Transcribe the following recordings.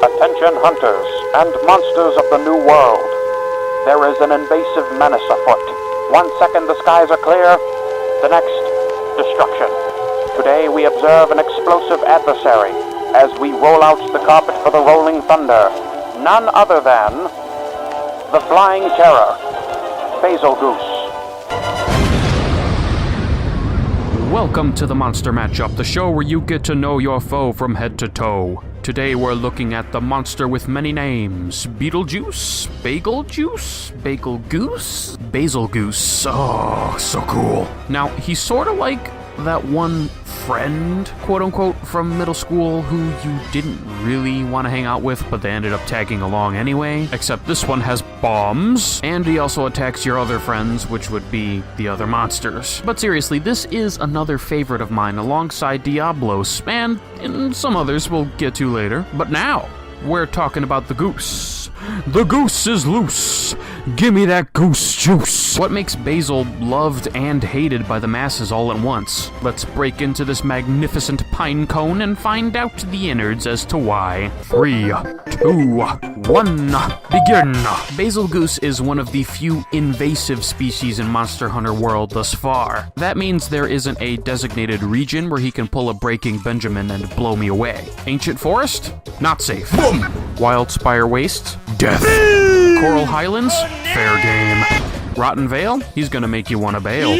Attention hunters and monsters of the New World. There is an invasive menace afoot. 1 second the skies are clear, the next, destruction. Today we observe an explosive adversary as we roll out the carpet for the rolling thunder. None other than the Flying Terror, Basil Goose. Welcome to the Monster Matchup, the show where you get to know your foe from head to toe. Today we're looking at the monster with many names. Beetlejuice? Bagel Juice? Bagel Goose? Basil Goose. Oh, so cool. Now, he's sort of like that one friend, quote-unquote, from middle school who you didn't really want to hang out with, but they ended up tagging along anyway. Except this one has bombs, and he also attacks your other friends, which would be the other monsters. But seriously, this is another favorite of mine alongside Diablos, and some others we'll get to later. But now, we're talking about the goose. The goose is loose. Gimme that goose juice. What makes Basil loved and hated by the masses all at once? Let's break into this magnificent pine cone and find out the innards as to why. 3, 2, 1, begin. Basil Goose is one of the few invasive species in Monster Hunter World thus far. That means there isn't a designated region where he can pull a Breaking Benjamin and blow me away. Ancient Forest? Not safe. Boom! Wild Spire Wastes? Death. Coral Highlands? Fair game. Rotten Vale? He's gonna make you wanna bail.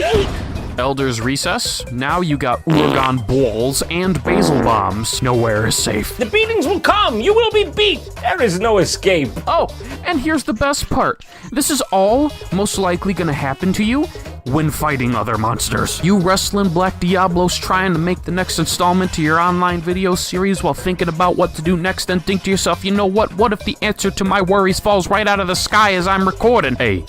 Elder's Recess? Now you got Uragan Balls and Basil Bombs. Nowhere is safe. The beatings will come! You will be beat! There is no escape! Oh, and here's the best part. This is all most likely gonna happen to you when fighting other monsters. You wrestling Black Diablos trying to make the next installment to your online video series while thinking about what to do next and think to yourself, you know what if the answer to my worries falls right out of the sky as I'm recording? Hey,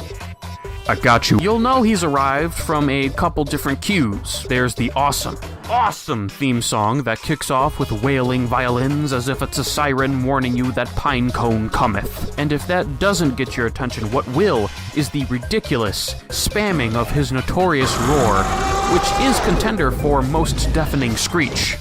I got you. You'll know he's arrived from a couple different cues. There's the awesome theme song that kicks off with wailing violins as if it's a siren warning you that pine cone cometh. And if that doesn't get your attention, what will is the ridiculous spamming of his notorious roar, which is contender for most deafening screech.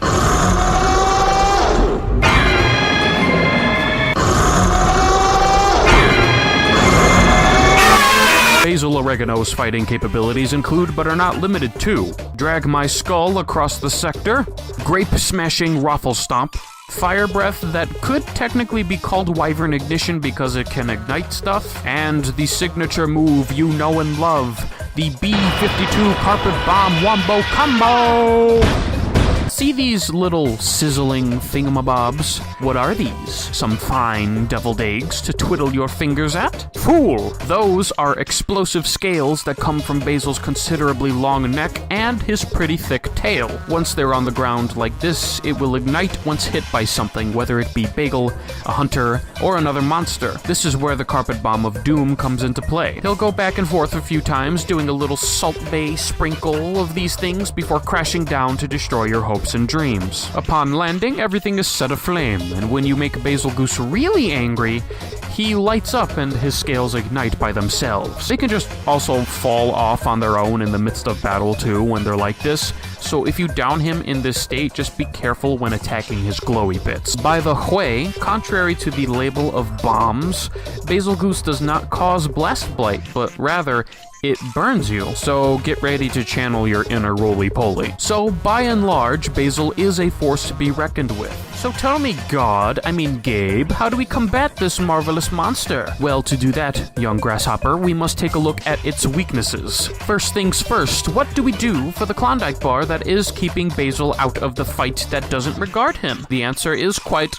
Basil Oregano's fighting capabilities include, but are not limited to, Drag My Skull across the sector, Grape-smashing Raffle Stomp, Fire Breath that could technically be called Wyvern Ignition because it can ignite stuff, and the signature move you know and love, the B-52 Carpet Bomb Wombo Combo! See these little sizzling thingamabobs? What are these? Some fine deviled eggs to twiddle your fingers at? Fool! Those are explosive scales that come from Basil's considerably long neck and his pretty thick tail. Once they're on the ground like this, it will ignite once hit by something, whether it be Bagel, a hunter, or another monster. This is where the Carpet Bomb of Doom comes into play. He'll go back and forth a few times, doing a little Salt Bay sprinkle of these things before crashing down to destroy your hopes and dreams. Upon landing, everything is set aflame, and when you make Basil Goose really angry, he lights up and his scales ignite by themselves. They can just also fall off on their own in the midst of battle too when they're like this, so if you down him in this state, just be careful when attacking his glowy bits. By the way, contrary to the label of bombs, Basil Goose does not cause Blast Blight, but rather it burns you, so get ready to channel your inner roly-poly. So, by and large, Basil is a force to be reckoned with. So tell me, Gabe, how do we combat this marvelous monster? Well, to do that, young grasshopper, we must take a look at its weaknesses. First things first, what do we do for the Klondike bar that is keeping Basil out of the fight that doesn't regard him? The answer is quite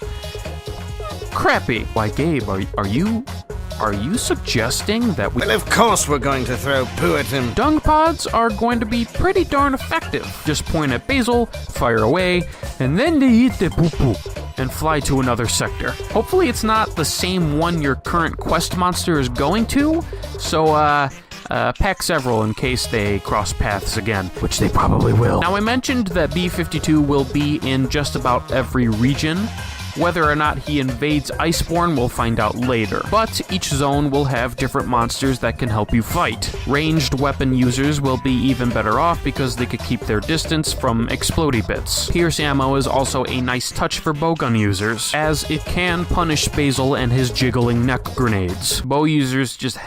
crappy. Why, Gabe, are you suggesting that we... Well, of course we're going to throw poo at him. Dung pods are going to be pretty darn effective. Just point at Basil, fire away, and then they eat the poo-poo and fly to another sector. Hopefully it's not the same one your current quest monster is going to, so pack several in case they cross paths again, which they probably will. Now, I mentioned that B-52 will be in just about every region, Whether or not he invades Iceborne, we'll find out later. But each zone will have different monsters that can help you fight. Ranged weapon users will be even better off because they could keep their distance from explodey bits. Pierce ammo is also a nice touch for bowgun users, as it can punish Basil and his jiggling neck grenades. Bow users just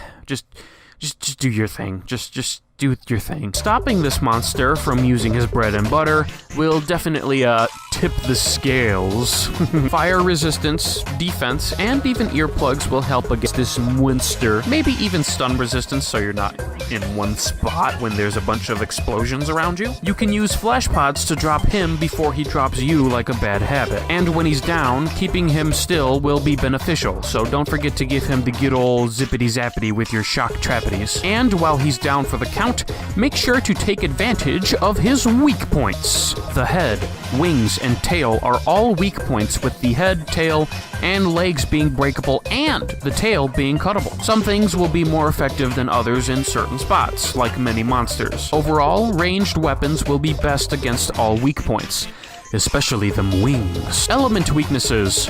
do your thing. Just do your thing. Stopping this monster from using his bread and butter will definitely, tip the scales. Fire resistance, defense, and even earplugs will help against this monster. Maybe even stun resistance so you're not in one spot when there's a bunch of explosions around you. You can use flash pods to drop him before he drops you like a bad habit. And when he's down, keeping him still will be beneficial, so don't forget to give him the good old zippity-zappity with your shock trappities. And while he's down for the count, make sure to take advantage of his weak points. The head, wings, and tail are all weak points, with the head, tail, and legs being breakable and the tail being cuttable. Some things will be more effective than others in certain spots, like many monsters. Overall, ranged weapons will be best against all weak points, especially them wings. Element weaknesses.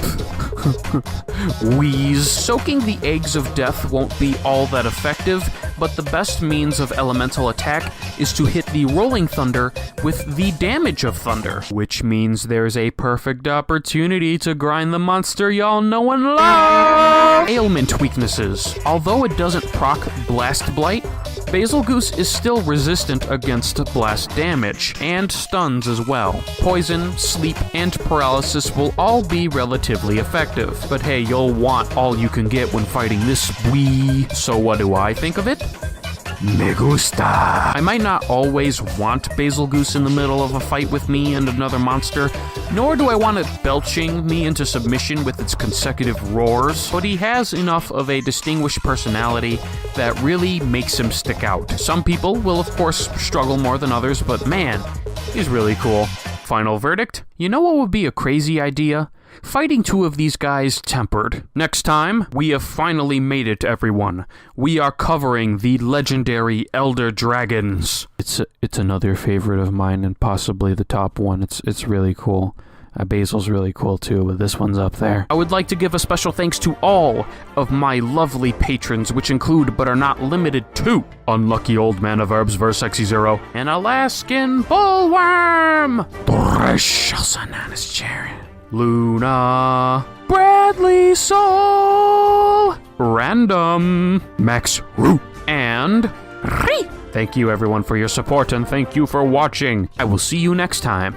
Wheeze. Soaking the eggs of death won't be all that effective, but the best means of elemental attack is to hit the rolling thunder with the damage of thunder, which means there's a perfect opportunity to grind the monster y'all know and love. Ailment weaknesses. Although it doesn't proc Blast Blight, Basil Goose is still resistant against blast damage, and stuns as well. Poison, sleep, and paralysis will all be relatively effective, but hey, you'll want all you can get when fighting this wee. So what do I think of it? Me gusta. I might not always want Basil Goose in the middle of a fight with me and another monster, nor do I want it belching me into submission with its consecutive roars, but he has enough of a distinguished personality that really makes him stick out. Some people will of course struggle more than others, but man, he's really cool. Final verdict? You know what would be a crazy idea? Fighting two of these guys tempered. Next time, we have finally made it, everyone. We are covering the legendary Elder Dragons. It's another favorite of mine and possibly the top one. It's really cool. Basil's really cool too, but this one's up there. I would like to give a special thanks to all of my lovely patrons, which include but are not limited to Unlucky Old Man of Herbs Versexy Zero, an Alaskan Bullworm, Thresh, also known as Jared, Luna, Bradley Soul, Random, Max Root, and Ree. Thank you everyone for your support and thank you for watching. I will see you next time.